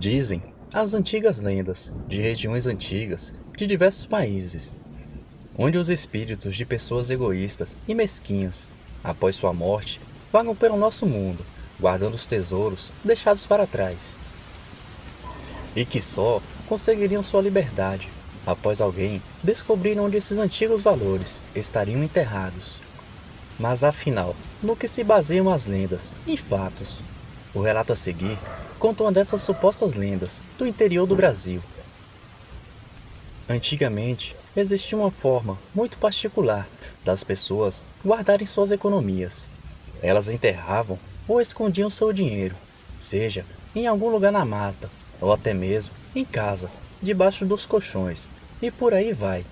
Dizem as antigas lendas de regiões antigas de diversos países, onde os espíritos de pessoas egoístas e mesquinhas, após sua morte, vagam pelo nosso mundo, guardando os tesouros deixados para trás, e que só conseguiriam sua liberdade após alguém descobrir onde esses antigos valores estariam enterrados. Mas afinal, no que se baseiam as lendas e fatos? O relato a seguir conta uma dessas supostas lendas do interior do Brasil. Antigamente, existia uma forma muito particular das pessoas guardarem suas economias. Elas enterravam ou escondiam seu dinheiro, seja em algum lugar na mata, ou até mesmo em casa, debaixo dos colchões, e por aí vai.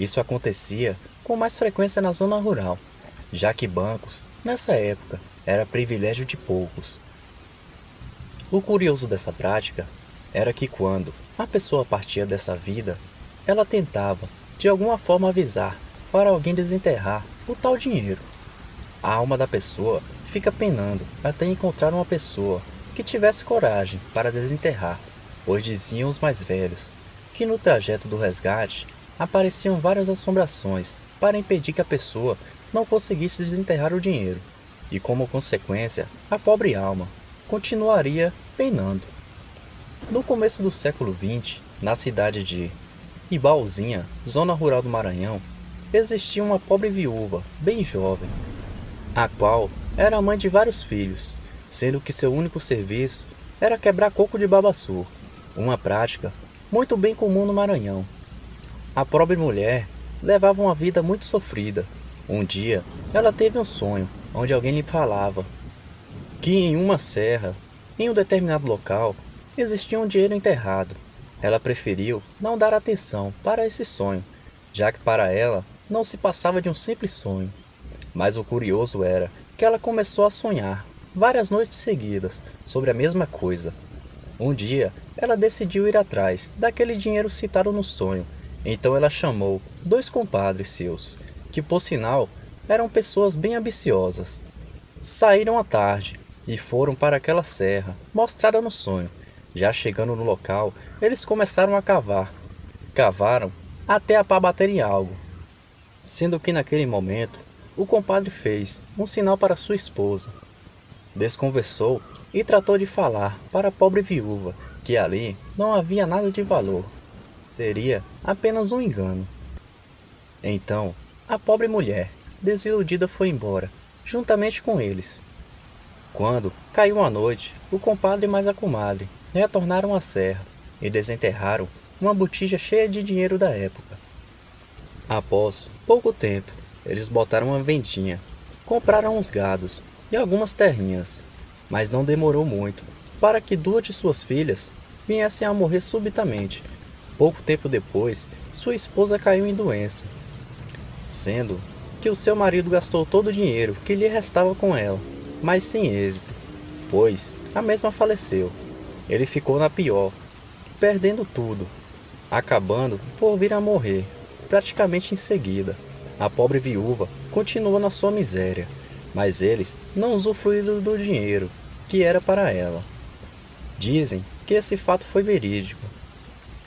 Isso acontecia com mais frequência na zona rural, já que bancos, nessa época, era privilégio de poucos. O curioso dessa prática era que quando a pessoa partia dessa vida, ela tentava, de alguma forma, avisar para alguém desenterrar o tal dinheiro. A alma da pessoa fica penando até encontrar uma pessoa que tivesse coragem para desenterrar, pois diziam os mais velhos que no trajeto do resgate apareciam várias assombrações para impedir que a pessoa não conseguisse desenterrar o dinheiro, e como consequência, a pobre alma continuaria penando. No começo do século XX, na cidade de Ibaúzinha, zona rural do Maranhão, existia uma pobre viúva, bem jovem, a qual era mãe de vários filhos, sendo que seu único serviço era quebrar coco de babaçu, uma prática muito bem comum no Maranhão. A pobre mulher levava uma vida muito sofrida. Um dia, ela teve um sonho, onde alguém lhe falava que em uma serra, em um determinado local, existia um dinheiro enterrado. Ela preferiu não dar atenção para esse sonho, já que para ela não se passava de um simples sonho. Mas o curioso era que ela começou a sonhar várias noites seguidas sobre a mesma coisa. Um dia, ela decidiu ir atrás daquele dinheiro citado no sonho. Então ela chamou 2 compadres seus, que por sinal eram pessoas bem ambiciosas. Saíram à tarde e foram para aquela serra mostrada no sonho. Já chegando no local, eles começaram a cavar. Cavaram até a pá bater em algo. Sendo que naquele momento, o compadre fez um sinal para sua esposa. Desconversou e tratou de falar para a pobre viúva que ali não havia nada de valor. Seria apenas um engano. Então, a pobre mulher, desiludida, foi embora, juntamente com eles. Quando caiu a noite, o compadre e mais a comadre retornaram à serra e desenterraram uma botija cheia de dinheiro da época. Após pouco tempo, eles botaram uma vendinha, compraram uns gados e algumas terrinhas, mas não demorou muito para que 2 de suas filhas viessem a morrer subitamente. Pouco tempo depois, sua esposa caiu em doença, sendo que o seu marido gastou todo o dinheiro que lhe restava com ela, mas sem êxito, pois a mesma faleceu. Ele ficou na pior, perdendo tudo, acabando por vir a morrer praticamente em seguida. A pobre viúva continuou na sua miséria, mas eles não usufruíram do dinheiro que era para ela. Dizem que esse fato foi verídico,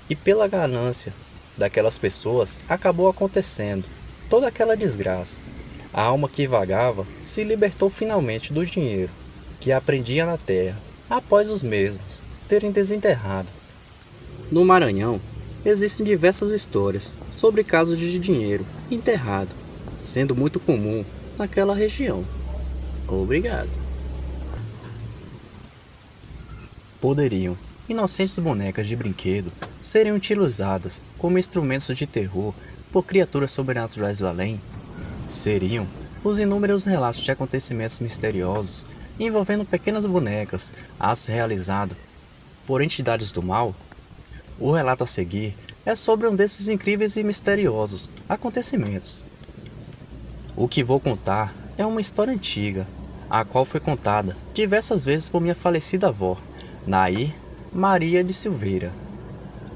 e pela ganância daquelas pessoas acabou acontecendo toda aquela desgraça. A alma que vagava se libertou finalmente do dinheiro que aprendia na terra, após os mesmos terem desenterrado. No Maranhão, existem diversas histórias sobre casos de dinheiro enterrado, sendo muito comum naquela região. Obrigado. Poderiam inocentes bonecas de brinquedo serem utilizadas como instrumentos de terror por criaturas sobrenaturais do além? Seriam os inúmeros relatos de acontecimentos misteriosos envolvendo pequenas bonecas, atos realizados por entidades do mal? O relato a seguir é sobre um desses incríveis e misteriosos acontecimentos. O que vou contar é uma história antiga, a qual foi contada diversas vezes por minha falecida avó, Nair Maria de Silveira,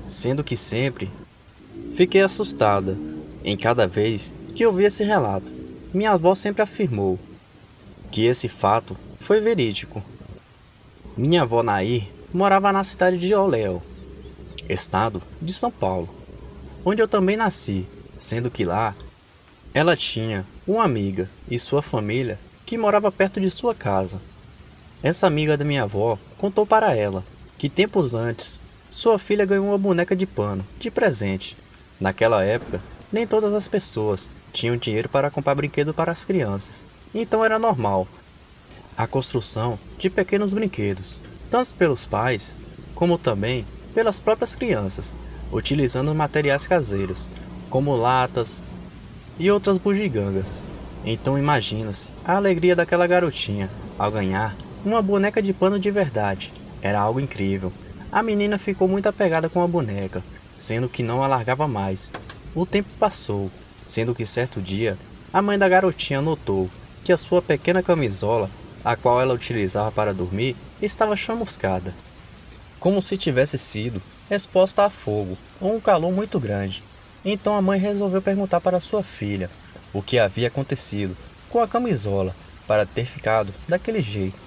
sendo que sempre fiquei assustada em cada vez que ouvi esse relato. Minha avó sempre afirmou que esse fato foi verídico. Minha avó Nair morava na cidade de Oléu, estado de São Paulo, onde eu também nasci, sendo que lá ela tinha uma amiga e sua família que morava perto de sua casa. Essa amiga da minha avó contou para ela que tempos antes sua filha ganhou uma boneca de pano de presente. Naquela época, nem todas as pessoas tinham dinheiro para comprar brinquedo para as crianças, então era normal a construção de pequenos brinquedos, tanto pelos pais como também pelas próprias crianças, utilizando materiais caseiros, como latas e outras bugigangas. Então imagina-se a alegria daquela garotinha ao ganhar uma boneca de pano de verdade. Era algo incrível. A menina ficou muito apegada com a boneca, sendo que não a largava mais. O tempo passou, sendo que certo dia a mãe da garotinha notou que a sua pequena camisola, a qual ela utilizava para dormir, estava chamuscada, como se tivesse sido exposta a fogo ou um calor muito grande. Então a mãe resolveu perguntar para sua filha o que havia acontecido com a camisola para ter ficado daquele jeito.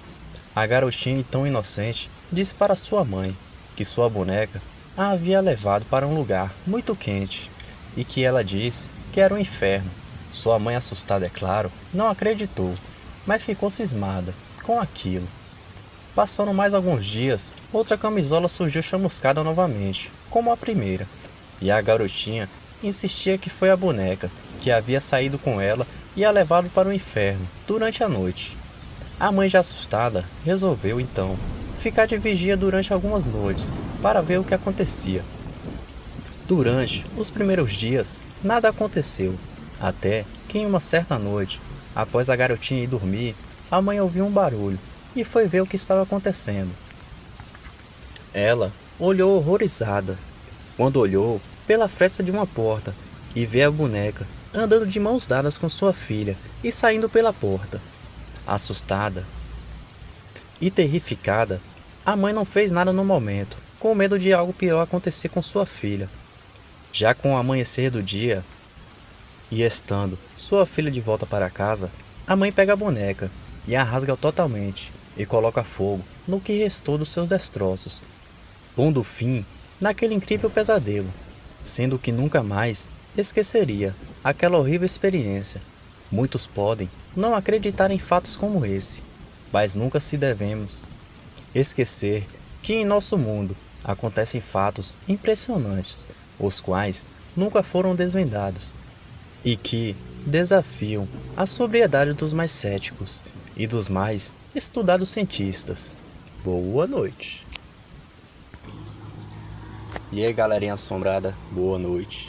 A garotinha, tão inocente, disse para sua mãe que sua boneca a havia levado para um lugar muito quente e que ela disse que era um inferno. Sua mãe, assustada, é claro, não acreditou, mas ficou cismada com aquilo. Passando mais alguns dias, outra camisola surgiu chamuscada novamente, como a primeira, e a garotinha insistia que foi a boneca que havia saído com ela e a levado para o inferno durante a noite. A mãe, já assustada, resolveu então ficar de vigia durante algumas noites para ver o que acontecia. Durante os primeiros dias, nada aconteceu, até que em uma certa noite, após a garotinha ir dormir, a mãe ouviu um barulho e foi ver o que estava acontecendo. Ela olhou horrorizada, quando olhou pela fresta de uma porta e vê a boneca andando de mãos dadas com sua filha e saindo pela porta. Assustada e terrificada, a mãe não fez nada no momento, com medo de algo pior acontecer com sua filha. Já com o amanhecer do dia, e estando sua filha de volta para casa, a mãe pega a boneca e a rasga totalmente e coloca fogo no que restou dos seus destroços, pondo fim naquele incrível pesadelo, sendo que nunca mais esqueceria aquela horrível experiência. Muitos podem não acreditar em fatos como esse, mas nunca se devemos esquecer que em nosso mundo acontecem fatos impressionantes, os quais nunca foram desvendados e que desafiam a sobriedade dos mais céticos e dos mais estudados cientistas. Boa noite. E aí, galerinha assombrada, boa noite.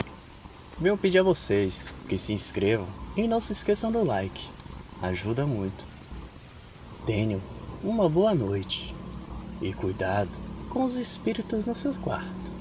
Venho pedir a vocês que se inscrevam e não se esqueçam do like, ajuda muito. Tenham uma boa noite e cuidado com os espíritos no seu quarto.